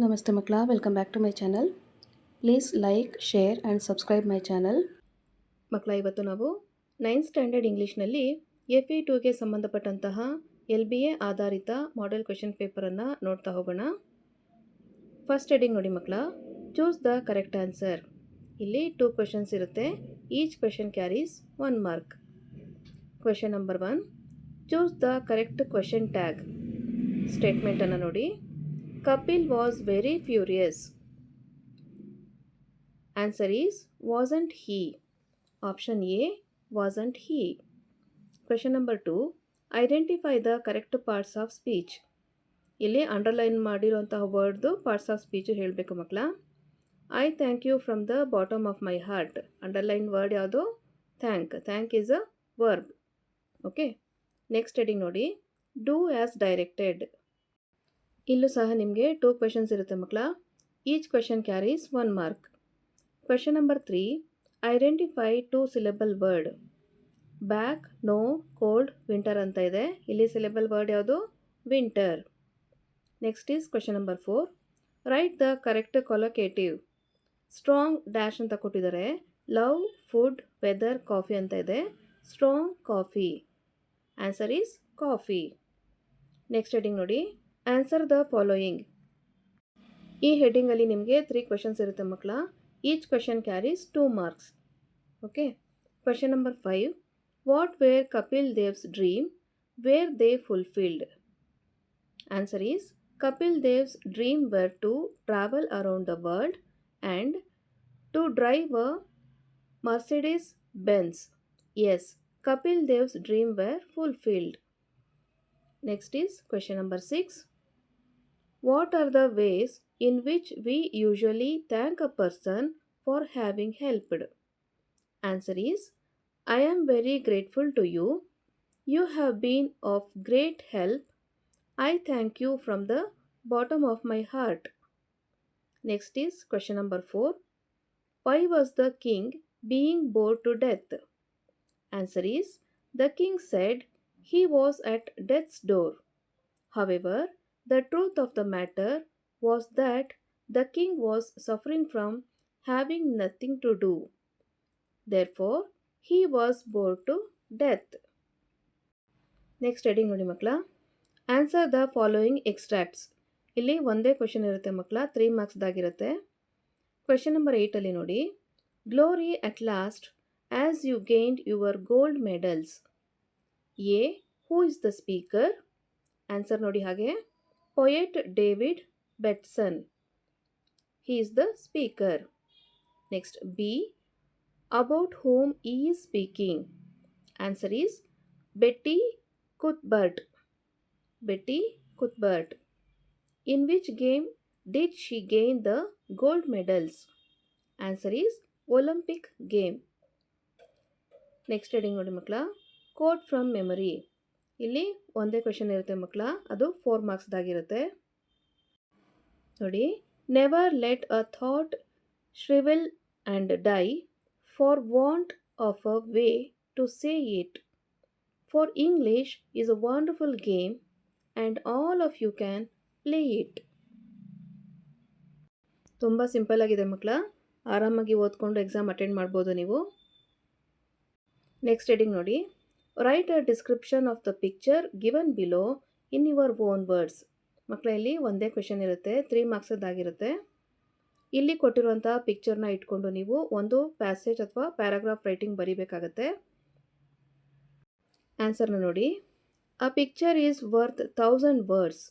ನಮಸ್ತೆ ಮಕ್ಕಳ, welcome back to my channel. Please like, share and subscribe my channel. ಮಕ್ಕಳ, ಇವತ್ತು ನಾವು 9th ಸ್ಟ್ಯಾಂಡರ್ಡ್ ಇಂಗ್ಲೀಷ್ನಲ್ಲಿ FE2ಗೆ ಸಂಬಂಧಪಟ್ಟಂತಹ LBA ಆಧಾರಿತ ಮಾಡೆಲ್ ಕ್ವೆಶನ್ ಪೇಪರನ್ನು ನೋಡ್ತಾ ಹೋಗೋಣ. ಫಸ್ಟ್ ಹೆಡಿಂಗ್ ನೋಡಿ ಮಕ್ಕಳ, ಚೂಸ್ ದ ಕರೆಕ್ಟ್ ಆನ್ಸರ್. ಇಲ್ಲಿ 2 ಕ್ವೆಶನ್ಸ್ ಇರುತ್ತೆ. Each question carries 1 mark. Question number 1, choose the correct question tag. ಸ್ಟೇಟ್ಮೆಂಟನ್ನು ನೋಡಿ. Kapil was very furious. Answer is wasn't he. Option A, wasn't he. Question number 2, identify the correct parts of speech. ಇಲ್ಲಿ underline ಮಾಡಿರುವಂತಹ ವರ್ಡ್ದು parts of speech ಹೇಳಬೇಕು ಮಕ್ಕಳ. I thank you from the bottom of my heart. Underline word ಯಾವುದು? Thank is a verb. Okay, next heading ನೋಡಿ. Do as directed. ಇಲ್ಲೂ ಸಹ ನಿಮಗೆ 2 ಕ್ವೆಶನ್ಸ್ ಇರುತ್ತೆ ಮಕ್ಕಳ. Each question carries 1 mark. Question number 3, identify 2 syllable word. Back, no, cold, winter ಅಂತ ಇದೆ. ಇಲ್ಲಿ ಸಿಲೆಬಲ್ ವರ್ಡ್ ಯಾವುದು? Winter. Next is question number 4, right the correct collocative. Strong dash ಅಂತ ಕೊಟ್ಟಿದ್ದಾರೆ. ಲವ್, ಫುಡ್, ವೆದರ್, ಕಾಫಿ ಅಂತ ಇದೆ. Strong coffee. Answer is coffee. Next heading ನೋಡಿ. Answer the following. ಈ ಹೆಡ್ಡಿಂಗಲ್ಲಿ ನಿಮಗೆ 3 ಕ್ವೆಶನ್ಸ್ ಇರುತ್ತೆ ಮಕ್ಕಳ. Each question carries 2 marks. Okay, question number 5, what were Kapil Dev's dream were they fulfilled. Answer is Kapil Dev's dream were to travel around the world and to drive a Mercedes Benz. Yes, Kapil Dev's dream wear fulfilled. Next is question number 6. What are the ways in which we usually thank a person for having helped? Answer is, I am very grateful to you. You have been of great help. I thank you from the bottom of my heart. Next is question number 4. Why was the king being bored to death? Answer is, the king said he was at death's door. However, the truth of the matter was that the king was suffering from having nothing to do. Therefore, he was bored to death. Next heading ನೋಡಿ ಮಕ್ಕಳ. Answer the following extracts. ಇಲ್ಲಿ ಒಂದೇ question ಇರುತ್ತೆ ಮಕ್ಕಳ, 3 ಮಾರ್ಕ್ಸ್ದಾಗಿರುತ್ತೆ. Question number 8ಅಲ್ಲಿ ನೋಡಿ. Glory at last as you gained your gold medals. A, who is the speaker? Answer ನೋಡಿ ಹಾಗೆ. Poet David Bateson. He is the speaker. Next B, about whom he is speaking. Answer is Betty Cuthbert. Betty Cuthbert. In which game did she gain the gold medals? Answer is Olympic game. Next heading ನೋಡಿ ಮಕ್ಕಳ. Quote from memory. ಇಲ್ಲಿ ಒಂದೇ question ಇರುತ್ತೆ ಮಕ್ಕಳ, ಅದು 4 ಮಾರ್ಕ್ಸ್ದಾಗಿರುತ್ತೆ. ನೋಡಿ. Never let a thought shrivel and die for want of a way to say it. For English is a wonderful game and all of you can play it. ತುಂಬ simple ಆಗಿದೆ ಮಕ್ಕಳ, ಆರಾಮಾಗಿ ಓದ್ಕೊಂಡು ಎಕ್ಸಾಮ್ ಅಟೆಂಡ್ ಮಾಡ್ಬೋದು ನೀವು. Next heading ನೋಡಿ. Write a description of the picture given below in your own words. ಮಕ್ಕಳ, ಇಲ್ಲಿ ಒಂದೇ ಕ್ವೆಶನ್ ಇರುತ್ತೆ, 3 ಮಾರ್ಕ್ಸದ್ದಾಗಿರುತ್ತೆ. ಇಲ್ಲಿ ಕೊಟ್ಟಿರುವಂಥ ಪಿಕ್ಚರ್ನ ಇಟ್ಕೊಂಡು ನೀವು ಒಂದು ಪ್ಯಾಸೇಜ್ ಅಥವಾ ಪ್ಯಾರಾಗ್ರಾಫ್ ರೈಟಿಂಗ್ ಬರೀಬೇಕಾಗತ್ತೆ. ಆನ್ಸರ್ನ ನೋಡಿ. A picture is worth 1000 words.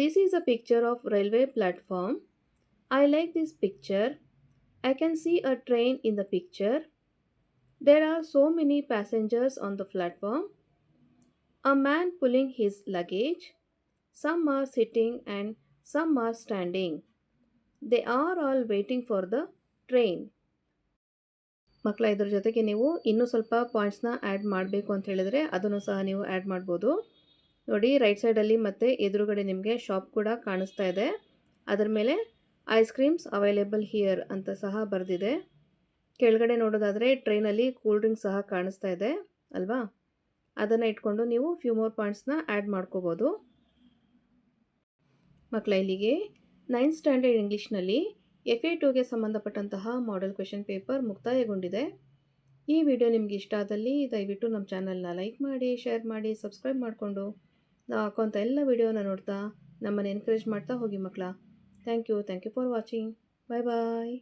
This is a picture of railway platform. I like this picture. I can see a train in the picture. There are so many passengers on the platform. A man pulling his luggage. Some are sitting and some are standing. They are all waiting for the train. ಮಕ್ಕಳ, ಇದ್ರ ಜೊತೆಗೆ ನೀವು ಇನ್ನೂ ಸ್ವಲ್ಪ ಪಾಯಿಂಟ್ಸ್ನ add ಮಾಡಬೇಕು ಅಂತ ಹೇಳಿದ್ರೆ ಅದನ್ನು ಸಹ ನೀವು ಆ್ಯಡ್ ಮಾಡ್ಬೋದು. ನೋಡಿ, ರೈಟ್ ಸೈಡಲ್ಲಿ ಮತ್ತು ಎದುರುಗಡೆ ನಿಮಗೆ ಶಾಪ್ ಕೂಡ ಕಾಣಿಸ್ತಾ ಇದೆ. ಅದರ ಮೇಲೆ ಐಸ್ ಕ್ರೀಮ್ಸ್ ಅವೈಲೇಬಲ್ ಹಿಯರ್ ಅಂತ ಸಹ ಬರೆದಿದೆ. ಕೆಳಗಡೆ ನೋಡೋದಾದರೆ ಟ್ರೈನಲ್ಲಿ ಕೂಲ್ ಡ್ರಿಂಕ್ಸ್ ಸಹ ಕಾಣಿಸ್ತಾ ಇದೆ ಅಲ್ವಾ? ಅದನ್ನು ಇಟ್ಕೊಂಡು ನೀವು ಫ್ಯೂ ಮೋರ್ ಪಾಯಿಂಟ್ಸ್ನ ಆ್ಯಡ್ ಮಾಡ್ಕೋಬೋದು. ಮಕ್ಕಳ, ಇಲ್ಲಿಗೆ 9th ಸ್ಟ್ಯಾಂಡರ್ಡ್ ಇಂಗ್ಲೀಷ್ನಲ್ಲಿ FA2ಗೆ ಸಂಬಂಧಪಟ್ಟಂತಹ ಮಾಡೆಲ್ ಕ್ವೆಶ್ಚನ್ ಪೇಪರ್ ಮುಕ್ತಾಯಗೊಂಡಿದೆ. ಈ ವಿಡಿಯೋ ನಿಮಗೆ ಇಷ್ಟ ಆದಲ್ಲಿ ದಯವಿಟ್ಟು ನಮ್ಮ ಚಾನಲ್ನ ಲೈಕ್ ಮಾಡಿ, ಶೇರ್ ಮಾಡಿ, ಸಬ್ಸ್ಕ್ರೈಬ್ ಮಾಡಿಕೊಂಡು ನಾವು ಹಾಕೋಂಥ ಎಲ್ಲ ವಿಡಿಯೋನ ನೋಡ್ತಾ ನಮ್ಮನ್ನು ಎನ್ಕರೇಜ್ ಮಾಡ್ತಾ ಹೋಗಿ ಮಕ್ಕಳ. Thank you for watching. Bye bye.